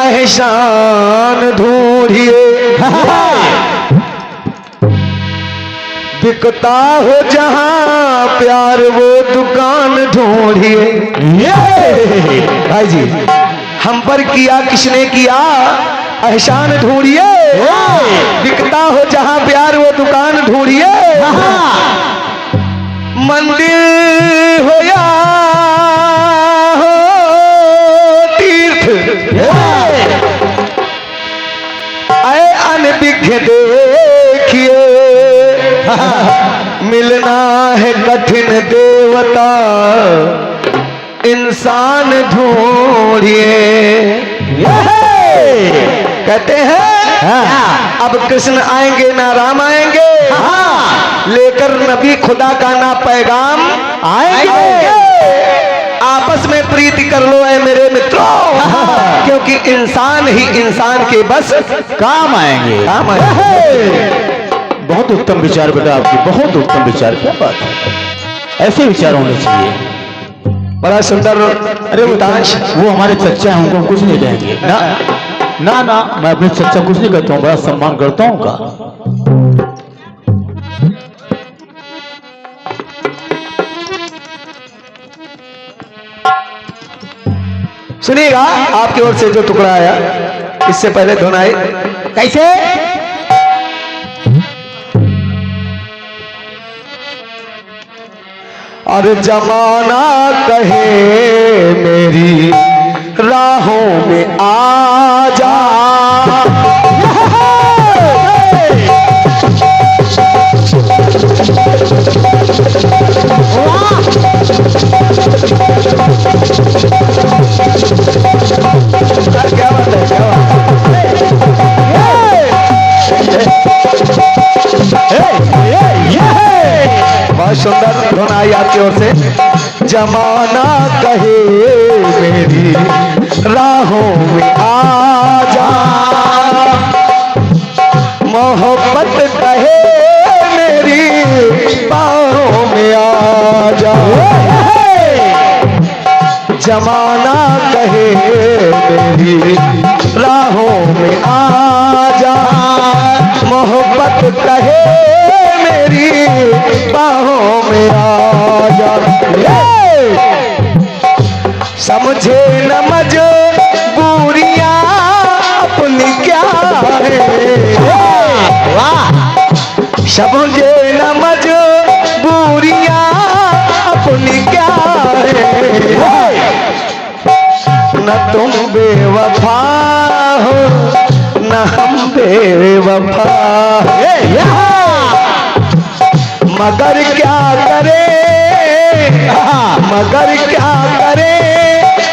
एहसान ढूंढिए बिकता हो जहां प्यार वो दुकान ढूंढिए। भाई जी हम पर किया किसने किया एहसान ढूंढिए बिकता हो जहां प्यार वो दुकान ढूंढिए। मंदिर हो या देखिए मिलना है कठिन देवता इंसान ढूंढिए। कहते हैं अब कृष्ण आएंगे ना राम आएंगे लेकर नबी खुदा का ना पैगाम आएंगे। आपस में प्रीति कर लो ऐ मेरे मित्रों क्योंकि इंसान ही इंसान के बस काम आएंगे। बहुत उत्तम विचार बेटा आपकी, बहुत उत्तम विचार। क्या बात है, ऐसे विचार होने चाहिए। बड़ा सुंदर। अरे वो हमारे चच्चा हैं, उनको कुछ नहीं देंगे ना ना ना। मैं अपने चच्चा कुछ नहीं करता हूँ, बड़ा सम्मान करता हूँ का। सुनिएगा आपकी ओर से जो टुकड़ा आया इससे पहले धुनाई कैसे। और जमाना कहे मेरी राहों में आ जा क्या बात है, क्या बहुत सुंदर धुन आई आपकी ओर से। जमाना कहे मेरी राहों में आ जा मोहब्बत कहे मेरी बाहों में आ जा। जमाना कहे मेरी राहों में आ जा मोहब्बत कहे मेरी बाहों में आ जा। समझे न मजबूरियां अपनी क्या है समझे न मजबूरियां अपनी क्या है। न तुम बेवफा हो न हम बेवफा मगर क्या करे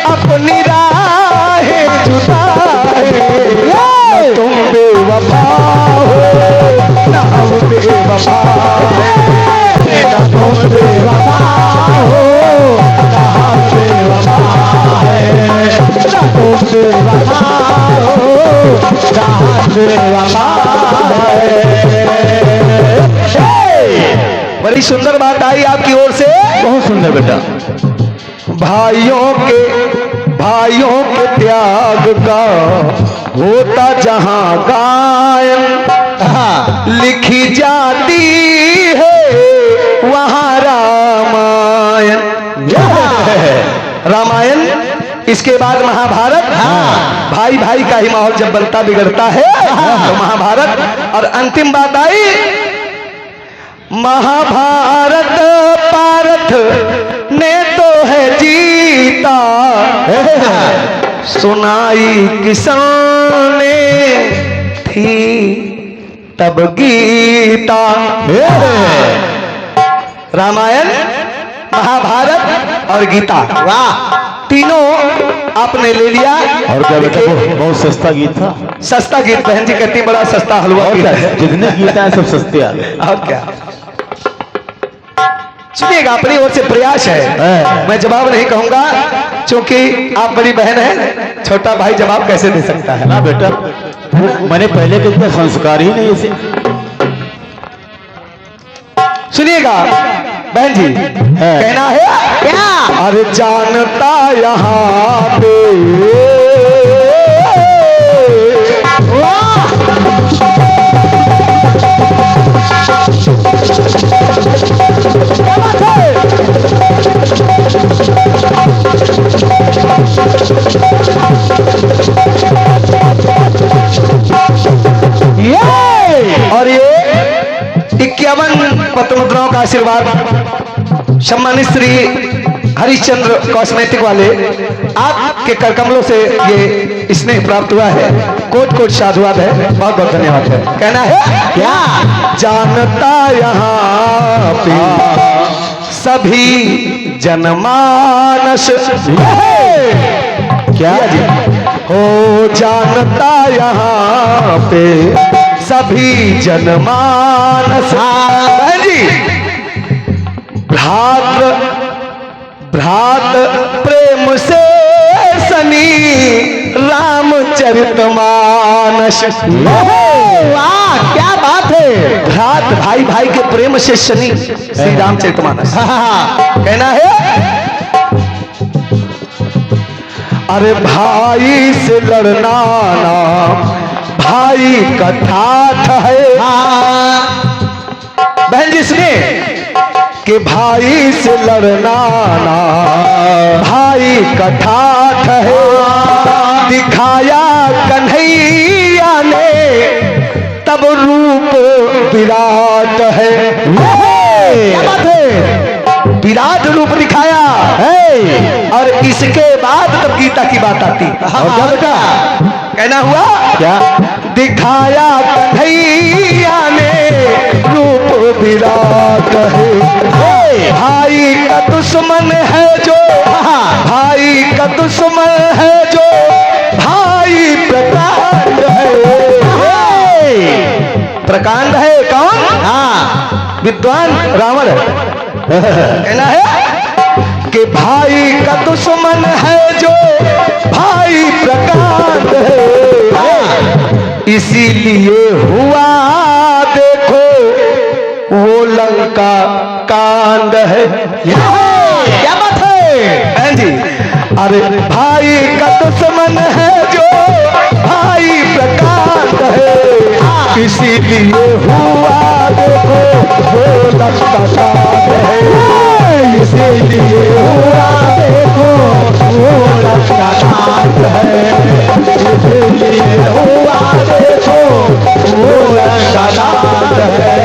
अपनी राहें जुदा है। तुम बेवफा हो न हम बेवफा न तुम बेवफा हो न हम बेवफा न तुम बेवफा हो न हम बेवफा। बड़ी सुंदर बात आई आपकी ओर से, बहुत सुंदर बेटा। भाइयों के त्याग का होता जहां गायन लिखी जाती है वहां रामायण। रामायण इसके बाद महाभारत। भाई भाई का ही माहौल जब बनता बिगड़ता है तो महाभारत। और अंतिम बात आई महाभारत पारथ ने तो है जीता सुनाई किसने थी तब गीता। रामायण महाभारत और गीता तीनों आपने ले लिया। और क्या बेटा बहुत सस्ता गीत था। सस्ता गीत बहन जी कहती बड़ा सस्ता हलवा गीत है। जितने गीत हैं सब सस्ते आ गए। और क्या सुनिएगा, अपनी ओर से प्रयास है, मैं जवाब नहीं कहूंगा क्योंकि आप बड़ी बहन है, छोटा भाई जवाब कैसे दे सकता है। ना बेटा, मैंने पहले के इतने संस्कार ही नहीं इसे। सुनिएगा बहन जी, कहना है क्या? अरे जानता यहाँ पे और ये 51 पत्र मुद्राओं का आशीर्वाद सम्मानित श्री हरिश्चंद्र कॉस्मेटिक वाले आपके करकमलों से ये स्नेह प्राप्त हुआ है। कोट कोट साधुवाद है, बहुत बहुत धन्यवाद है। कहना है क्या? जानता यहाँ पे सभी जनमानस क्या जी हो, जानता यहाँ पे सभी जनमानस जी। भ्रात प्रेम से सनी रामचरितमानस। वाह क्या बात है! भ्रात भाई भाई के प्रेम से शनि श्री रामचरितमानस। कहना है अरे भाई से लड़ना ना भाई का ठाठ है। बहन जी सुने कि भाई से लड़ना ना भाई का ठाठ है। दिखाया कन्हैया ने तब रूप विराट है। क्या बात है! विराट रूप दिखाया है और इसके बाद तब गीता की बात आती। और क्या बेटा कहना हुआ? क्या दिखाया कन्हैया ने रूप विराट है। भाई का दुश्मन है जो, भाई का दुश्मन है जो भाई प्रकांड है। प्रकांड है कौन? हाँ विद्वान रावण है। कहना है कि भाई का दुश्मन है जो भाई प्रकांड है। इसीलिए हुआ देखो वो लंका कांड है। क्या बात है जी? अरे भाई का दुश्मन है जो भाई प्रकांड है। इसीलिए हुआ देखो वो लंका कांड है। इसीलिए हुआ देखो वो लंका कांड है। इसीलिए हुआ देखो वो लंका कांड है।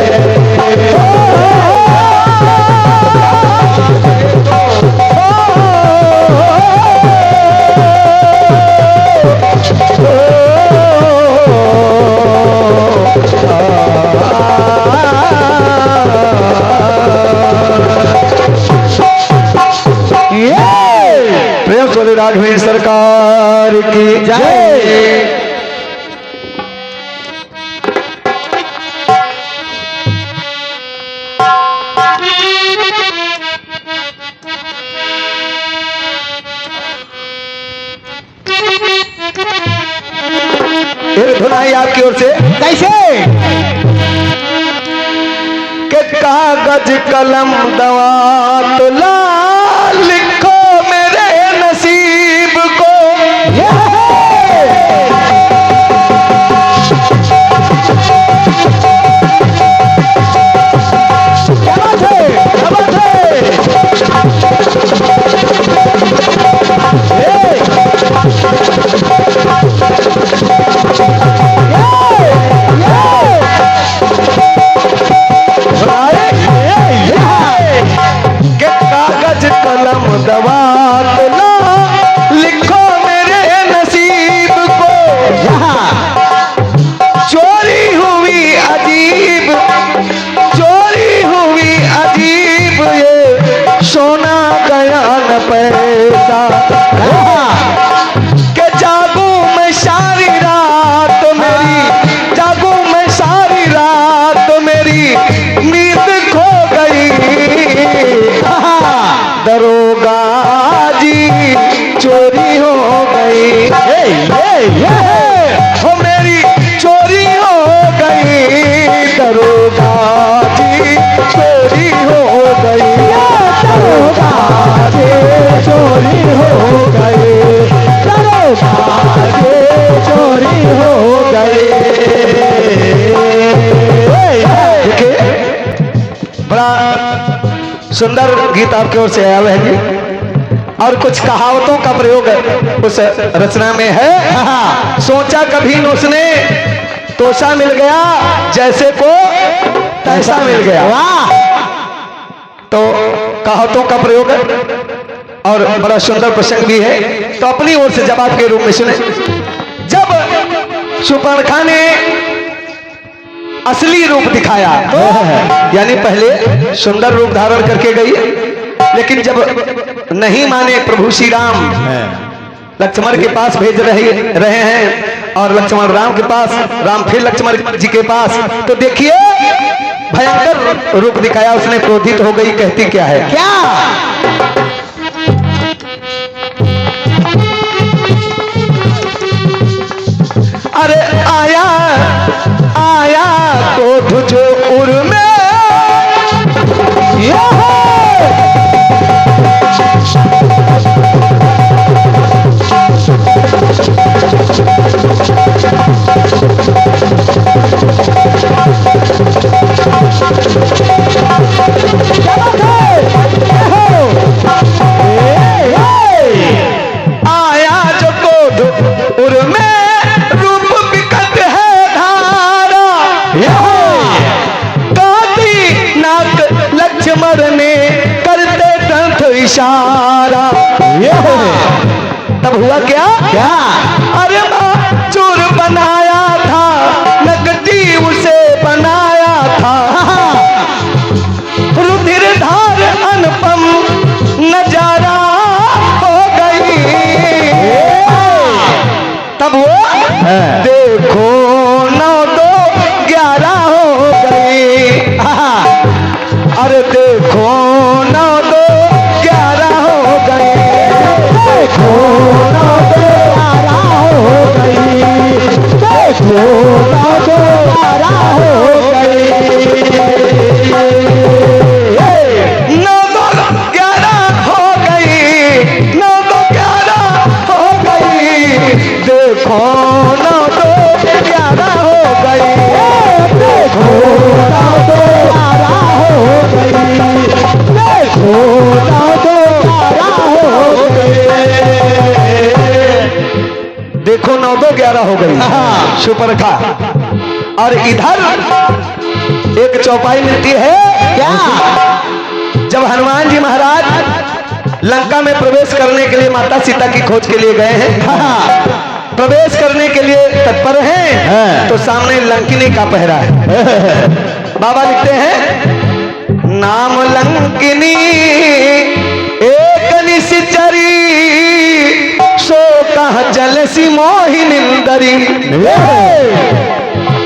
प्रेम से राघवेंद्र सरकार की जय। एक धुनाई आपकी ओर से कैसे के कागज कलम दवा तो ला लिखो मेरे नसीब को। क्या बात है! क्या बात के कागज कलम दवा तो ला लिखो मेरे नसीब को। चोरी हुई अजीब, चोरी हुई अजीब ये सोना गया न पैसा। के जागू मैं सारी रात मेरी, जागू मैं सारी रात मेरी नींद खो गई। बड़ा सुंदर गीत आपकी ओर से आया हुआ है जी। और कुछ कहावतों का प्रयोग उस रचना में है। सोचा कभी न उसने तोशा मिल गया, जैसे को तैसा मिल गया। वाह! तो कहावतों का प्रयोग है और बड़ा सुंदर प्रसंग भी है। तो अपनी ओर से जवाब के रूप में सुने। जब शूर्पणखा ने असली रूप दिखाया, यानी पहले सुंदर रूप धारण करके गई, लेकिन जब नहीं माने प्रभु श्री राम लक्ष्मण के पास भेज रहे हैं और लक्ष्मण राम के पास, राम फिर लक्ष्मण जी के पास, तो देखिए भयंकर रूप दिखाया उसने। क्रोधित हो गई, कहती क्या है, क्या अरे आया आया क्रोध जो उर में आया जो क्रोध उर में, रूप विकट है धारा, काती नाक लक्ष्मण ने करते कंठ इशारा। तब हुआ क्या, क्या अरे मां चोर बनाया था, नकदी उसे बनाया था, रुधिर धार अनुपम नजारा हो गई। तब वो देखो 9-2-11 हो गई। अरे देखो 9-2-11 हो गई, देखो 9-2-11 हो गई, देखो 9-2-11 हो गई, 9-2-11 हो गई, 9-2-11 हो गई, देखो 9-2-11 हो गई, देखो 9-2-11 हो गई, देखो 9-2-11 हो गई, देखो 9-2-11 हो गई शूर्पणखा। और इधर एक चौपाई मिलती है, क्या जब हनुमान जी महाराज लंका में प्रवेश करने के लिए माता सीता की खोज के लिए गए हैं, प्रवेश करने के लिए तत्पर हैं, तो सामने लंकिनी का पहरा है। बाबा लिखते हैं, नाम लंकिनी एक निश्चरी, सो कह जल सी मोहिनिंदरी।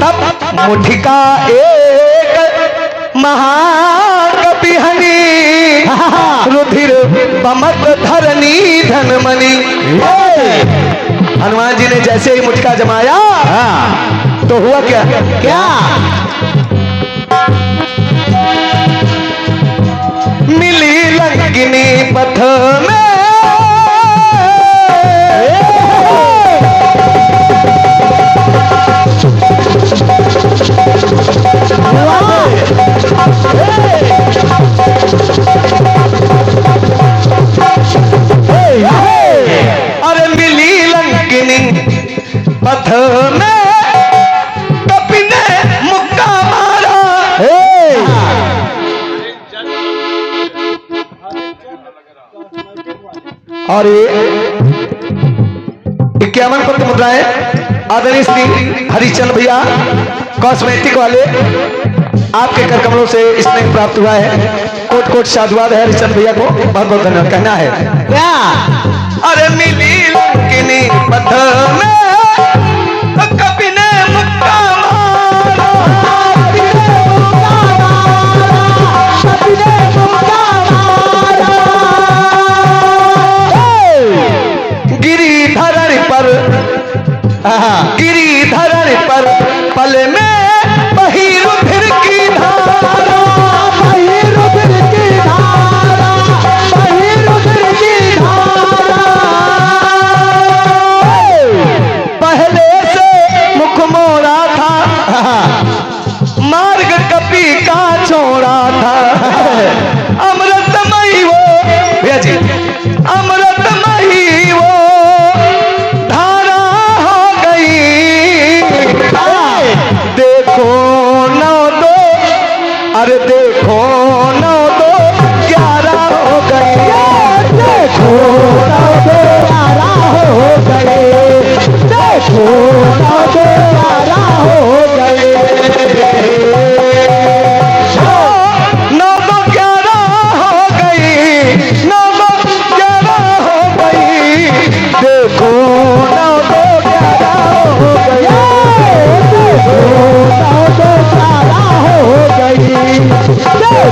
तब मुठिका एक महाकपि हनी, रुधिर बमत धरनी धनमणि। हनुमान जी ने जैसे ही मुठिका जमाया, तो हुआ क्या, क्या मिली लंकिनी पथ में, अरे मिली लंकिनी पथ में, कपि ने मुक्का मारा। और ये 51 पद मुद्राएं आदरणीय श्री हरिचंद भैया कॉस्मेटिक वाले, आपके कर कमलों से स्नेह प्राप्त हुआ है। कोट कोट साधुवाद है हरिचंद भैया को, बहुत बहुत धन्यवाद। कहना है क्या, अरे मिली लंकिनी पथ में, कपि ने मुक्का मारा, कपि ने मुक्का मारा, गिरिधर पर, गिरिधर पर पल में बही रुधिर की धारा, बही रुधिर की धारा, बही रुधिर की धारा। पहले से मुख मोड़ा था, मार्ग कपि का छोड़ा था,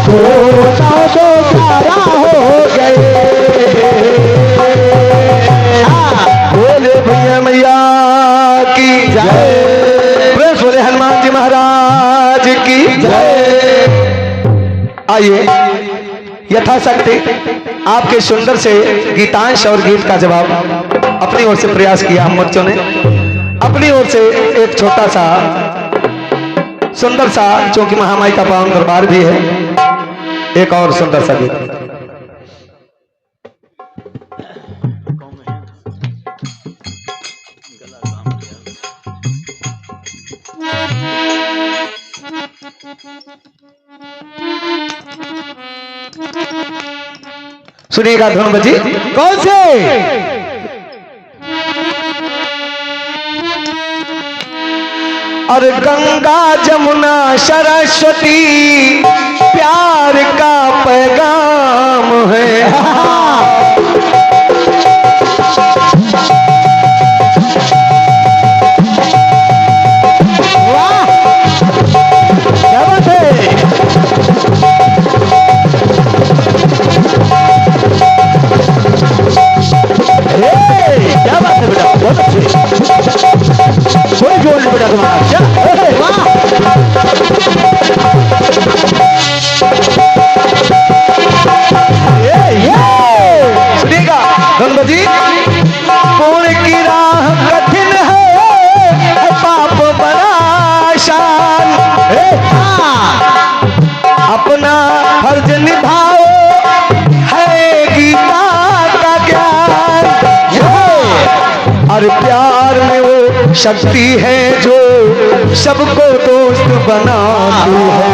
दोनों तो प्यारा हो गए। बोले भैया मैया की जय, बोले हनुमान जी महाराज की जय। आइए यथाशक्ति आपके सुंदर से गीतांश और गीत का जवाब अपनी ओर से प्रयास किया। हम बच्चों ने अपनी ओर से एक छोटा सा सुंदर सा, चूंकि महामाई का पावन दरबार भी है, एक और सुंदर सा गीत। सुनिएगा धुन बजी। कौन से? और गंगा जमुना सरस्वती प्यार का पैगाम है। क्या बात है बेटा, बहुत अच्छे, कोई जोड़ नहीं बेटा तुम्हारा। सुनिएगा धनबजी। पुण्य की राह कठिन है, पाप बड़ा आसान है। अपना फर्ज निभाओ है गीता का ज्ञान। और प्यार में वो शक्ति है जो सबको दोस्त बनाती है।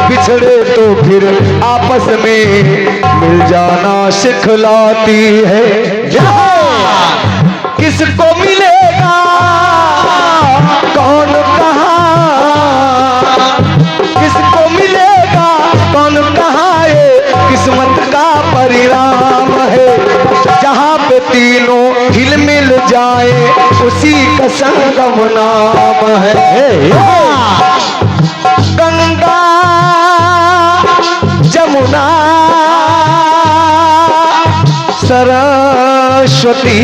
बिछड़े तो फिर आपस में मिल जाना सिखलाती है। किसको मिलेगा कौन कहाँ, किसको मिलेगा कौन कहाँ, ये किस्मत का परिणाम है। जहाँ पे तीनों हिल मिल जाए उसी का संगम नाम है। गंगा जमुना सरस्वती,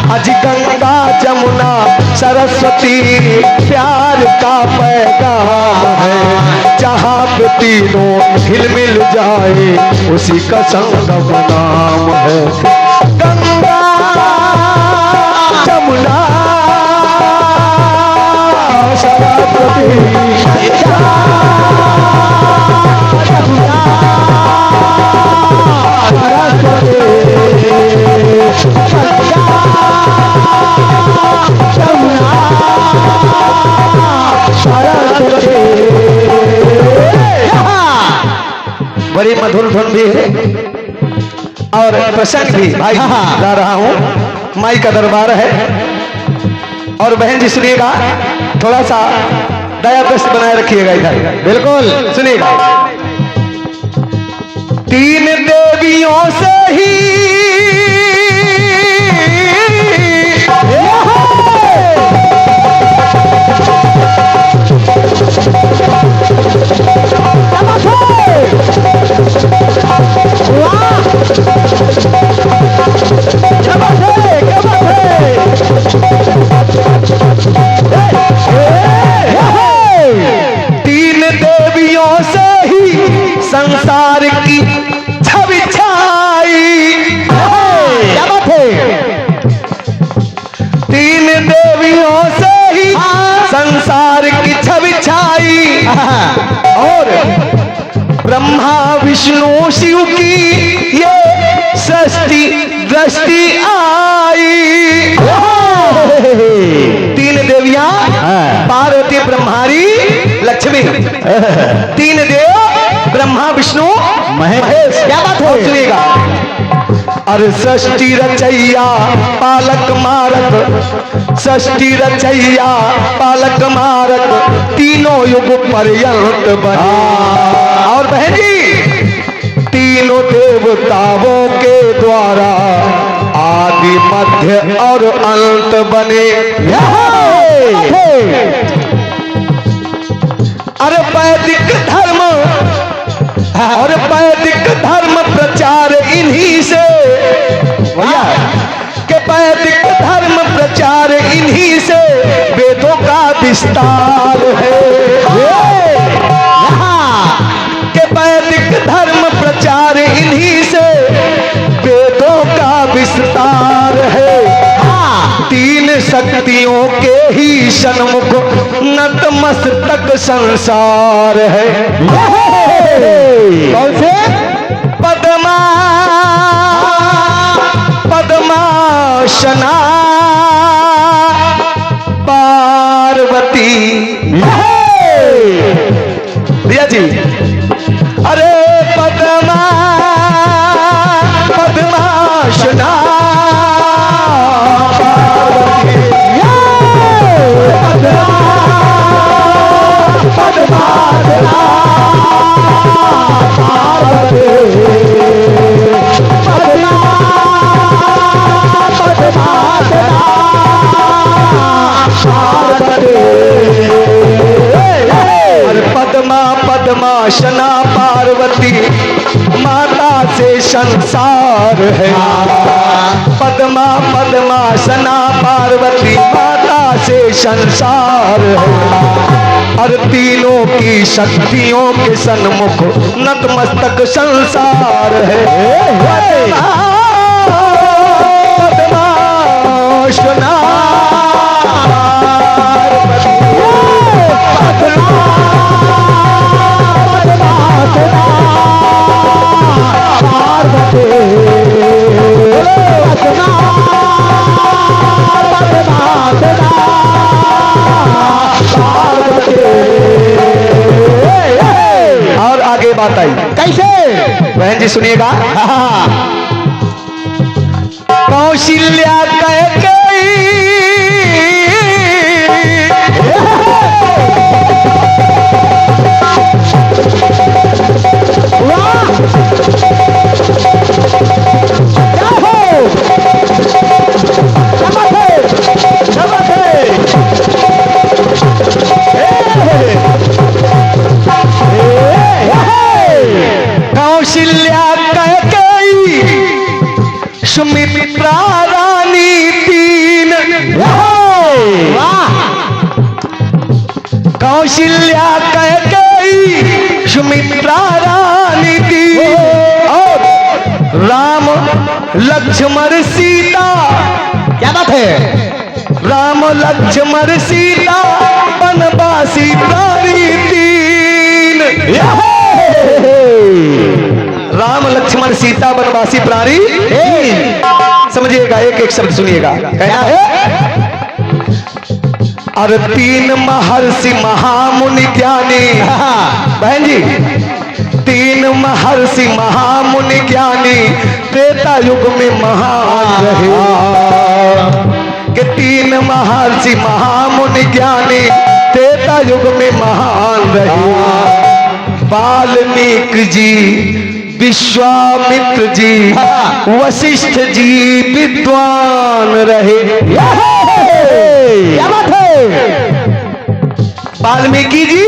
आज गंगा जमुना सरस्वती प्यार का पैगाम है। जहाँ पे तीनों हिल मिल जाए उसी का संगम नाम है। गंगा जमुना सरस्वती, जमुना सरस्वती, जमुना सरस्वती। बड़ी मधुर धुन भी है और प्रसंग भी भाई गा रहा हूं। माई का दरबार है। और बहन जी सुनिएगा, थोड़ा सा दया दृष्टि बनाए रखिएगा इधर। बिल्कुल सुनिएगा। तीन देवियों से ही तीन देवियों से ही संसार की छवि छाई। क्या बात है? तीन देवियों से ही संसार की छवि छाई और ब्रह्मा विष्णु शिव की ये सृष्टि दृष्टि आई। तीन देवियां पार्वती ब्रह्मारी लक्ष्मी, तीन देव ब्रह्मा विष्णु महेश। क्या बात है? सुनिएगा। अरे सृष्टि रचैया पालक मारक, सृष्टि रचैया पालक मारक, तीनों युग पर्यंत बने। और बहन जी, तीनों देवताओं के द्वारा आदि मध्य और अंत बने। अरे वैदिक धर्म और वैदिक धर्म प्रचार इन्हीं से भैया के वैदिक धर्म प्रचार इन्हीं से वेदों का विस्तार है के वैदिक धर्म प्रचार इन्हीं से वेदों का विस्तार है तीन शक्तियों के ही सन्मुख नतमस्तक संसार है कौन से? पद्मा पद्मासना पार्वती भैया जी अरे पद्मा पद्मासना पद्मा पद्मासना पार्वती माता से संसार है पद्मा पद्मासना पार्वती माता से संसार है और तीनों की शक्तियों के सन्मुख नतमस्तक संसार है पद्मासना और आगे बात आई कैसे? बहन जी सुनिएगा कौशल्या कौशल्या कैकेयी सुमित्रा रानी तीन कौशल्या कैकेयी सुमित्रा रानी तीन और राम लक्ष्मण सीता क्या बात है? राम लक्ष्मण सीता वनवासी प्राणी तीन राम लक्ष्मण सीता वनवासी प्राणी समझिएगा एक एक शब्द सुनिएगा क्या है और तीन महर्षि महामुनि ज्ञानी बहन जी तीन महर्षि महामुनि ज्ञानी त्रेता युग में महान रहे कि तीन महर्षि महामुनि ज्ञानी त्रेता युग में महान रहे वाल्मीकि जी विश्वामित्र जी वशिष्ठ जी विद्वान रहे क्या बात है? वाल्मीकि जी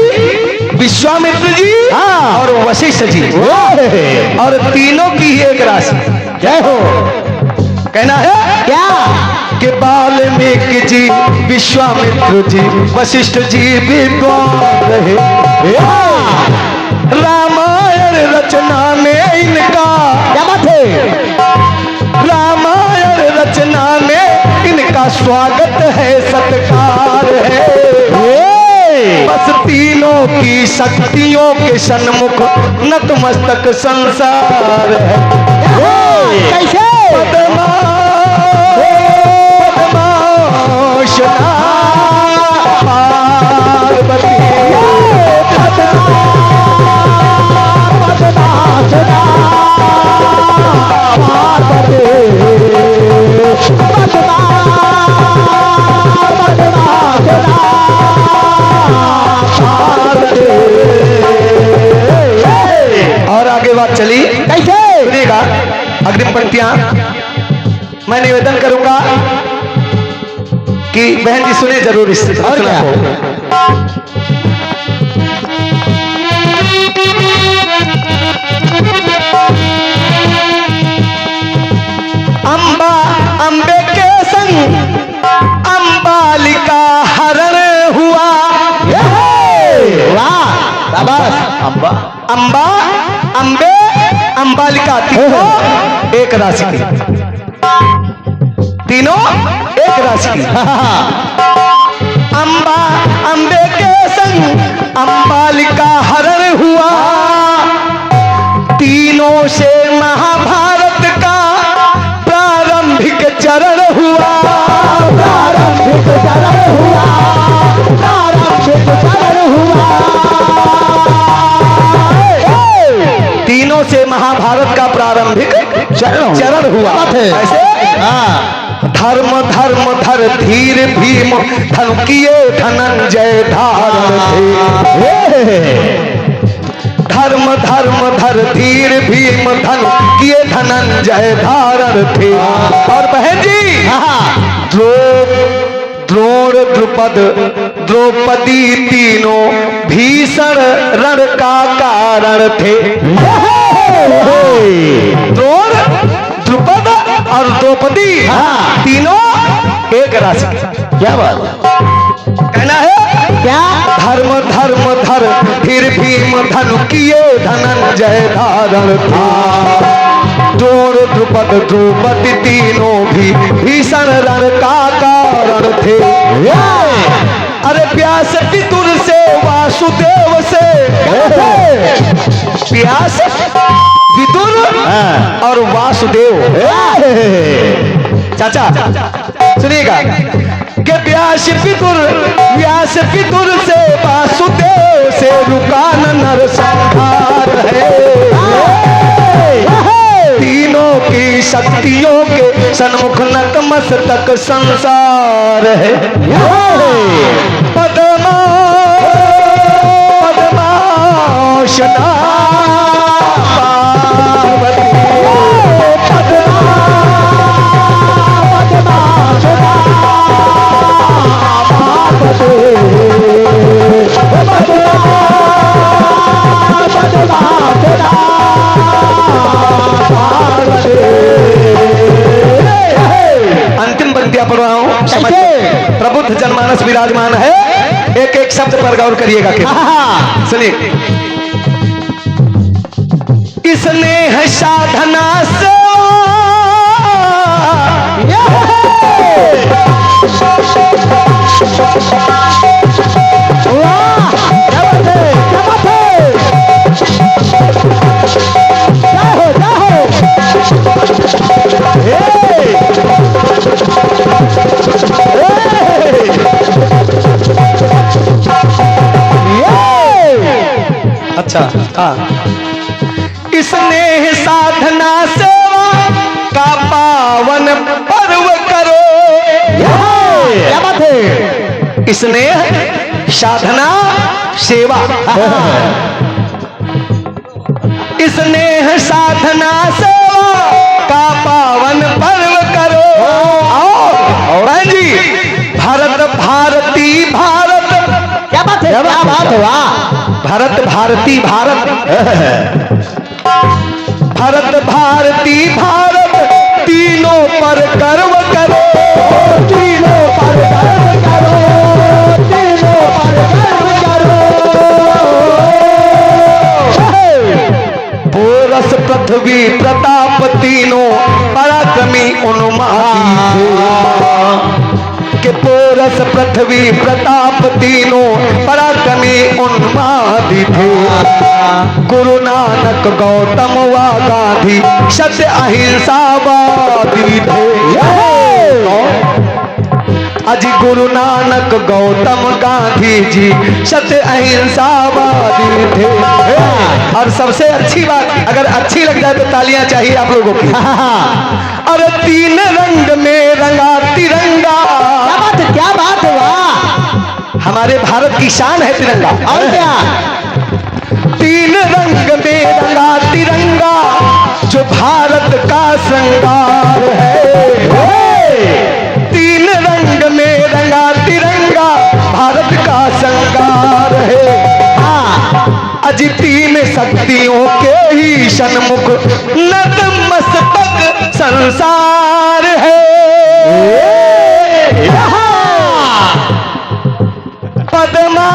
विश्वामित्र जी और वशिष्ठ जी और तीनों की ही एक राशि क्या हो? कहना है क्या? कि वाल्मीकि जी विश्वामित्र जी वशिष्ठ जी विद्वान रहे रामायण रचना में इनका क्या बात है? रामायण रचना में इनका स्वागत है सत्कार है बस तीनों की शक्तियों के सन्मुख नतमस्तक संसार है कैसे? पद्मासना पार्वती और आगे बात चली कैसे? सुनिएगा अग्रिम पंक्तियां मैं निवेदन करूंगा कि बहन जी सुने जरूर इस और रचना क्या? को अम्बा अम्बा, अम्बे, अम्बालिका, तीनों एक राशि की, तीनों एक राशि की। अम्बा अम्बे के संग अम्बालिका हरण हुआ, तीनों से महाभारत का प्रारंभिक चरण हुआ, प्रारंभिक चरण हुआ, प्रारंभिक चरण हुआ। तीनों से महाभारत का प्रारंभिक चरण हुआ। ऐसे धर्म धर्म धर धीर भीम धन किए धनंजय धारण थे, धर्म धर्म धर धीर भीम धन किए धनंजय धारण थे। और बहन जी द्रोण द्रुपद द्रौपदी तीनों भीषण रण का कारण थे। द्रोण द्रुपद और द्रौपदी तीनों एक राशि। क्या बात कहना है? क्या धर्म धर्म धर धीर भीम धन किए धनंजय धारण था, द्रोण द्रुपद द्रौपदी तीनों भी भीषण रण का कारण थे। अरे प्यास विदुर से वासुदेव से, प्यास विदुर और वासुदेव। चाचा सुनिएगा कि व्यास विदुर से वासुदेव से रुका न नर संहार है, तीनों की शक्तियों के सन्मुख नतमस्तक संसार है। पद्मा पद्माशना अंतिम पंक्तियां पढ़ रहा हूं, समझिए। प्रबुद्ध जनमानस विराजमान है, एक एक शब्द पर गौर करिएगा। सुनिए, स्नेह साधना से अच्छा स्नेह साधना सेवा का पावन पर्व करो। क्या बात है? स्नेह साधना सेवा, स्नेह साधना सेवा का पावन पर्व करो। और जी भारत भारती भारत, क्या बात है? क्या बात है? वाह, भारत भारती भारत, भारत भारती भारत तीनों पर गर्व करो, तीनों पर गर्व करो, तीनों पर गर्व करो। पोरस पृथ्वी प्रताप तीनों पराक्रमी उन्मादी के, पोरस पृथ्वी प्रताप तीनों पराक्रमी उन्मादी थे। गुरु नानक गौतम व गांधी सत्य अहिंसावादी थे। अजी गुरु नानक गौतम गांधी जी सत्य अहिंसावादी थे। और सबसे अच्छी बात, अगर अच्छी लग जाए तो तालियां चाहिए आप लोगों की। अरे तीन रंग में रंगा तिरंगा, क्या बात है? क्या बात है? वाह, हमारे भारत की शान है तिरंगा। और क्या? तीन रंग में रंगा तिरंगा जो भारत का श्रृंगार है। तीन रंग में रंगा तिरंगा भारत का श्रृंगार है। अजी तीन शक्तियों के ही सन्मुख नतमस्तक संसार है। पद्मा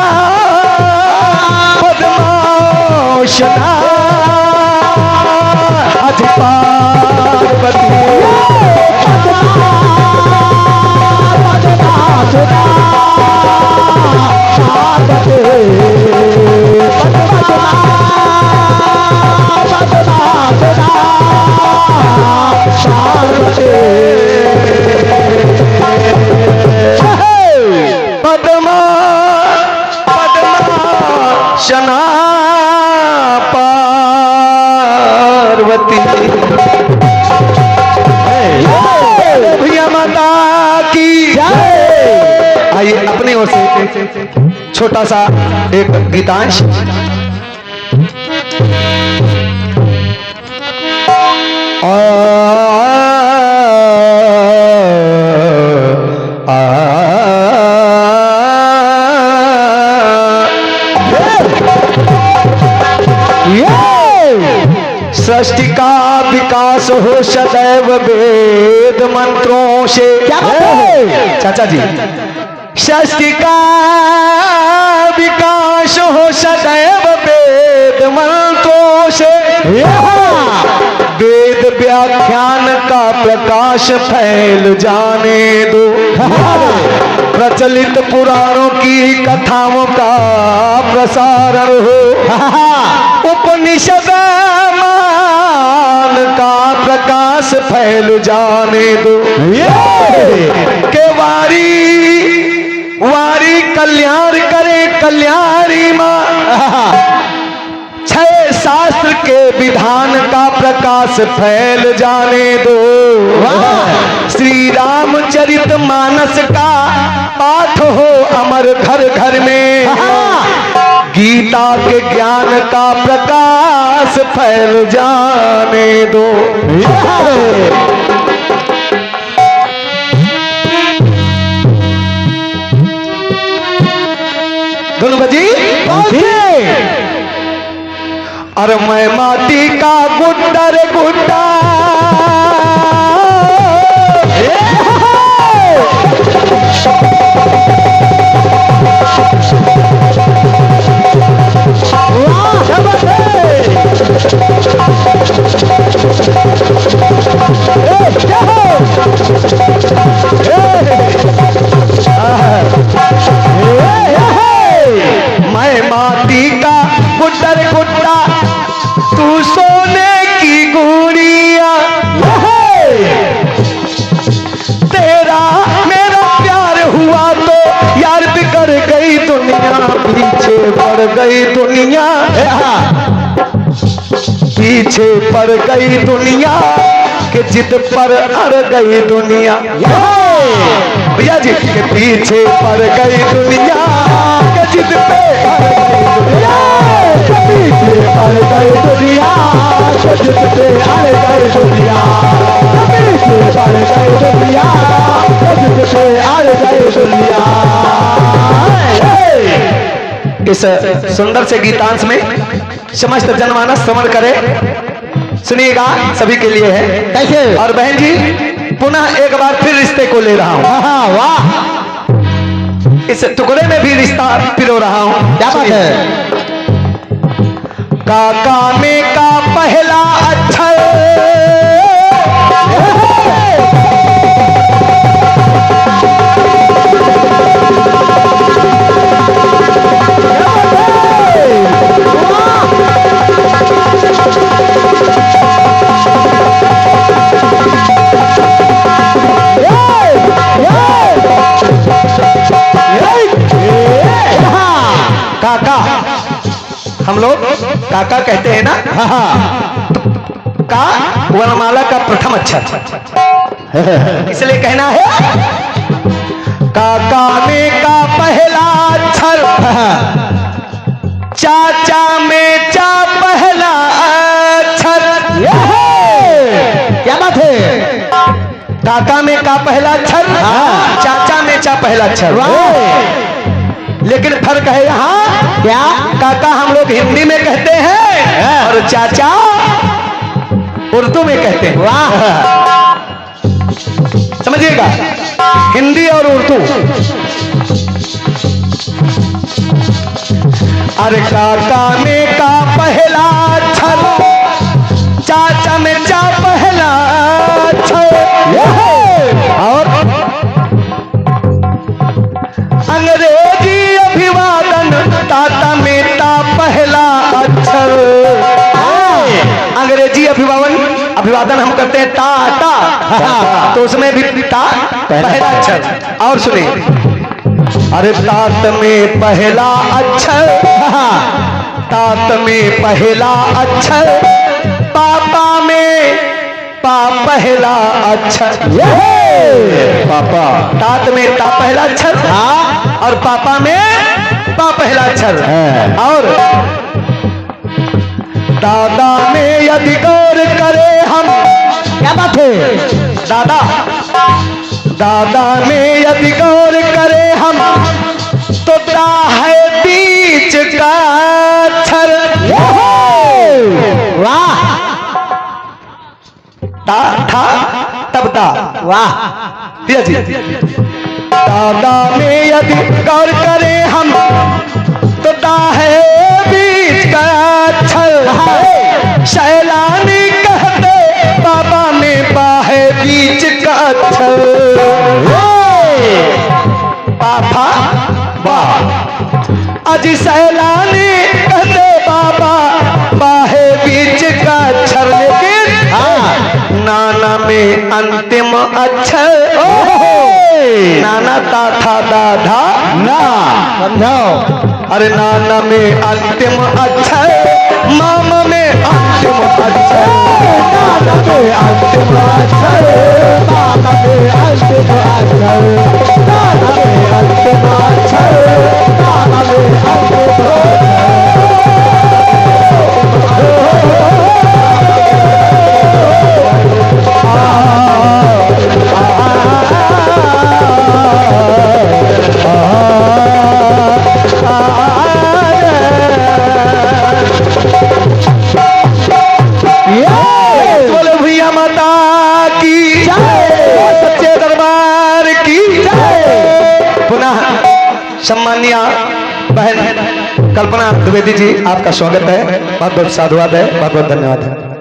पद्मा सुना अज पार्वती पद्मा पद्मा शना पार्वती भैया माता की आइए अपनी ओर से छोटा सा एक गीतांश। सृष्टि का विकास हो सदैव वेद मंत्रों से। क्या बात है चाचा जी? सृष्टि का विकास हो सदैव वेद मंत्रों से। वेद व्याख्यान का प्रकाश फैल जाने दो। प्रचलित पुराणों की कथाओं का प्रसारण हो। उपनिषद का प्रकाश फैल जाने दो। के वारी वारी कल्याण करे कल्याणी माँ। छह शास्त्र के विधान का प्रकाश फैल जाने दो। श्री रामचरित मानस का पाठ हो अमर घर घर में। गीता के ज्ञान का प्रकाश फैल जाने दो। दोनों बजी अरे मैं माटी का गुड्डा रे गुड्डा। मैं माटी का गुड्डा रे गुड्डा, तू सोने की गुड़िया। तेरा मेरा प्यार हुआ तो यार बिगड़ गई दुनिया, पीछे पड़ गई दुनिया, पीछे पड़ गई दुनिया के जिद पर अड़ गई दुनिया। भैया जी के पीछे पड़ गई दुनिया के जिद पे अड़ गई दुनिया। पीछे पड़ गई दुनिया के जिद पे अड़ गई दुनिया। पीछे पड़ गई दुनिया के जिद पे अड़ गई दुनिया। इस सुंदर से गीतांश में समस्त जनमानस श्रवण करे, सुनिएगा, सभी के लिए है। कैसे? और बहन जी पुनः एक बार फिर रिश्ते को ले रहा हूँ। वाह, इस टुकड़े में भी रिश्ता पिरो रहा हूँ। क्या बात है? काका में का पहला अक्षर काका, हम लोग काका कहते हैं ना। का वर्णमाला का प्रथम अक्षर, इसलिए कहना है काका में का पहला अक्षर, चाचा में चा पहला अक्षर। क्या बात है? काका में का पहला अक्षर, चाचा में चा पहला अक्षर। लेकिन फर्क है यहाँ क्या? काका हम लोग हिंदी में कहते हैं और चाचा उर्दू में कहते हैं। वाह, समझिएगा, हिंदी और उर्दू। अरे काका में का पहला अभिवादन हम करते हैं ता ता, तो उसमें भी ता पहला अक्षर। और सुनिए, अरे तात में पहला अक्षर, तात में पहला अक्षर, पापा में पा पहला अक्षर। पापा तात में ता पहला अक्षर, और पापा में पा पहला अक्षर। और दादा में यदि गौर करे हम, क्या बात है, दादा दादा में यदि गौर करे हम, तो दा है बीच का अक्षर। वाह, ता था तब ता, वाह भैया जी। दादा में यदि गौर करे हम, तो दा है बीच का अक्षर। शैलानी कहते बाबा में बा है बीच का अक्षर। पापा बा, अजी सैलानी कहते बाबा बा है बीच का अक्षर। लेकिन नाना में अंतिम अक्षर, नाना ता था दाधा ना, समझाओ। अरे नाना में अंतिम अक्षर, मामा में अंतिम अक्षर, नाना में अंतिम अक्षर, मामा में अंतिम अक्षर, नाना में अंतिम अक्षर, मामा में अंतिम सम्मानिया बहन कल्पना द्विवेदी जी, आपका स्वागत है। बहुत बहुत साधुवाद है, बहुत बहुत धन्यवाद है।